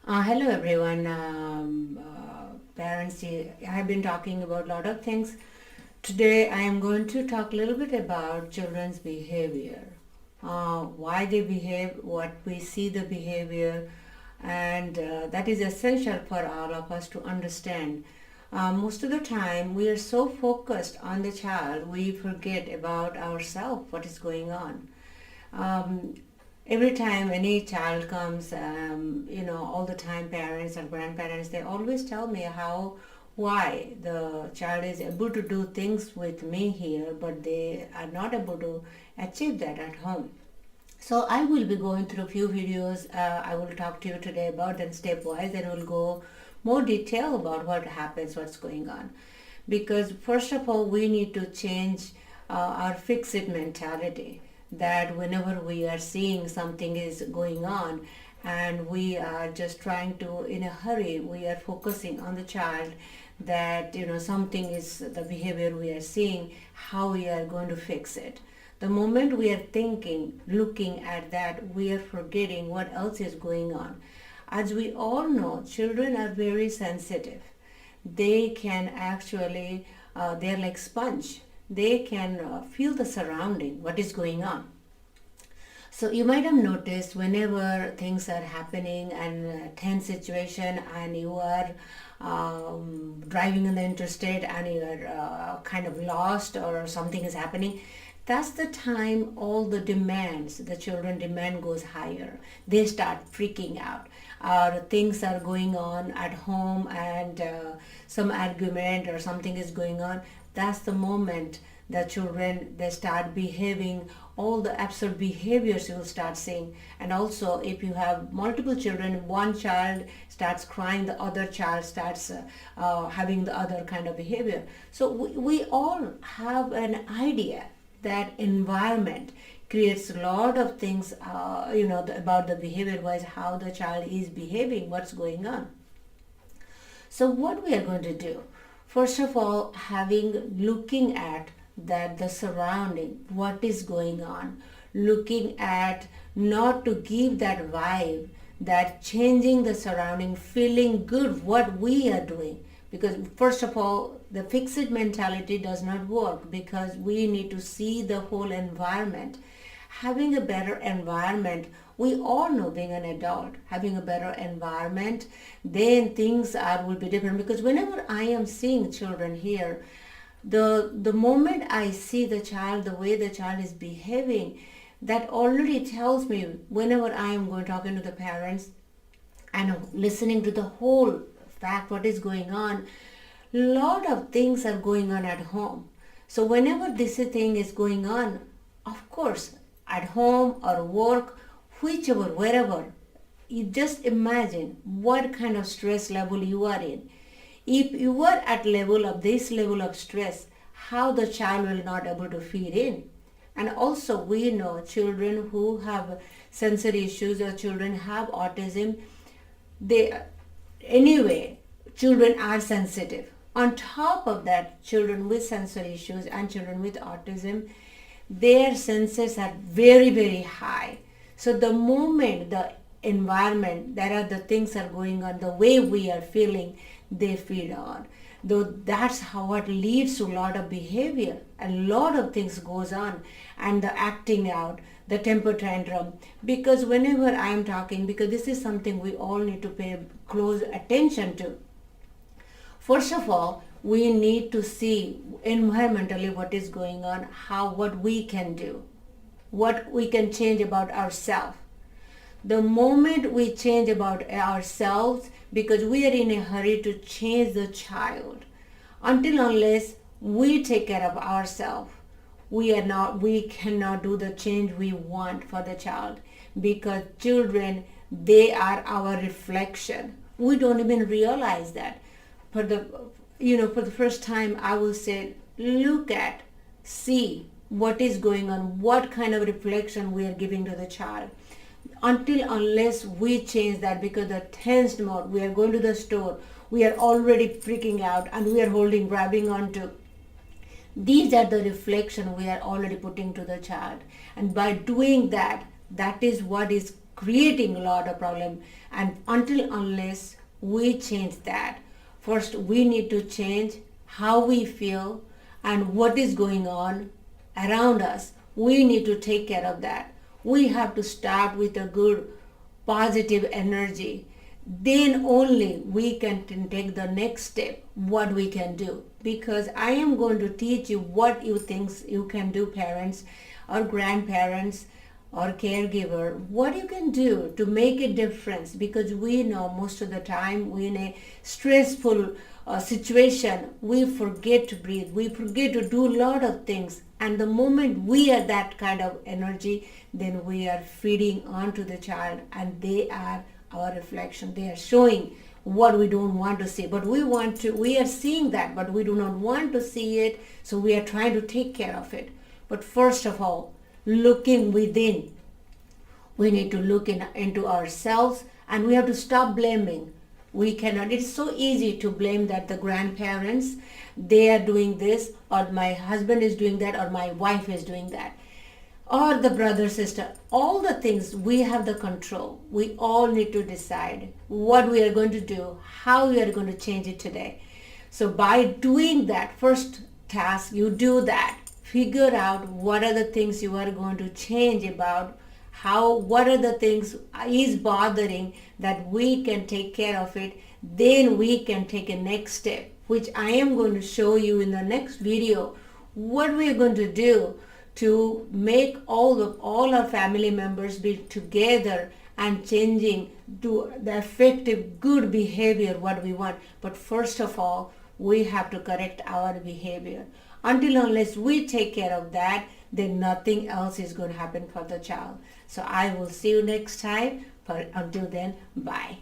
Hello everyone. Parents, I have been talking about a lot of things. Today I am going to talk a little bit about children's behavior. Why they behave, what we see the behavior, and that is essential for all of us to understand. Most of the time we are so focused on the child, we forget about ourselves, what is going on. Um, every time any child comes, all the time parents or grandparents, they always tell me why the child is able to do things with me here, but they are not able to achieve that at home. So I will be going through a few videos. I will talk to you today about them stepwise, and we'll go more detail about what happens, what's going on. Because first of all, we need to change our fixed mentality that whenever we are seeing something is going on and we are just trying to in a hurry, we are focusing on the child, that something is the behavior we are seeing, how we are going to fix it. The moment we are thinking, looking at that, we are forgetting what else is going on. As we all know, children are very sensitive. They can actually, they're like sponge. They can feel the surrounding, what is going on. So you might have noticed whenever things are happening and tense situation, and you are driving on the interstate and you are kind of lost or something is happening, that's the time all the demands, the children demand goes higher. They start freaking out. Or things are going on at home and some argument or something is going on. That's the moment the children, they start behaving, all the absurd behaviors you will start seeing. And also if you have multiple children, one child starts crying, the other child starts having the other kind of behavior. So we all have an idea that environment creates a lot of things, about the behavior wise, how the child is behaving, what's going on. So what we are going to do, first of all, looking at that the surrounding, what is going on, looking at not to give that vibe, that changing the surrounding, feeling good what we are doing. Because first of all, the fixed mentality does not work, because we need to see the whole environment. Having a better environment, we all know, being an adult, having a better environment, then things are will be different. Because whenever I am seeing children here, the moment I see the child, the way the child is behaving, that already tells me, whenever I am going talking to the parents and listening to the whole fact what is going on, lot of things are going on at home. So whenever this thing is going on, of course, at home or work, whichever, wherever, you just imagine what kind of stress level you are in. If you are at level of this level of stress, how the child will not able to feed in. And also we know children who have sensory issues or children have autism, they anyway, children are sensitive. On top of that, children with sensory issues and children with autism, their senses are very, very high. So the moment the environment, there are the things are going on, the way we are feeling, they feed on. Though that's how what leads to a lot of behavior. A lot of things goes on, and the acting out, the temper tantrum. Because whenever I am talking, because this is something we all need to pay close attention to. First of all, we need to see environmentally what is going on, what we can do, what we can change about ourselves. The moment we change about ourselves, because we are in a hurry to change the child, until unless we take care of ourselves, we cannot do the change we want for the child. Because children, they are our reflection. We don't even realize that. For the first time, I will say, look at, see what is going on, what kind of reflection we are giving to the child. Until unless we change that, because the tense mode, we are going to the store, we are already freaking out and we are grabbing onto. These are the reflection we are already putting to the child. And by doing that, that is what is creating a lot of problem. And until unless we change that, first we need to change how we feel and what is going on around us. We need to take care of that. We have to start with a good positive energy. Then only we can take the next step, what we can do. Because I am going to teach you what you think you can do, parents or grandparents or caregiver, what you can do to make a difference. Because we know most of the time we in a stressful situation, we forget to breathe, we forget to do a lot of things. And the moment we are that kind of energy, then we are feeding onto the child, and they are our reflection. They are showing what we don't want to see, but we are seeing that, but we do not want to see it, so we are trying to take care of it. But first of all, looking within, we need to look into ourselves, and we have to stop blaming. We cannot, it's so easy to blame that the grandparents, they are doing this, or my husband is doing that, or my wife is doing that, or the brother, sister. All the things, we have the control. We all need to decide what we are going to do, how we are going to change it today. So by doing that first task, you do that, figure out what are the things you are going to change about, what are the things is bothering, that we can take care of it. Then we can take a next step, which I am going to show you in the next video, what we are going to do to make all our family members be together and changing to the effective good behavior what we want. But first of all, we have to correct our behavior. Until unless we take care of that, then nothing else is going to happen for the child. So I will see you next time. But until then, bye.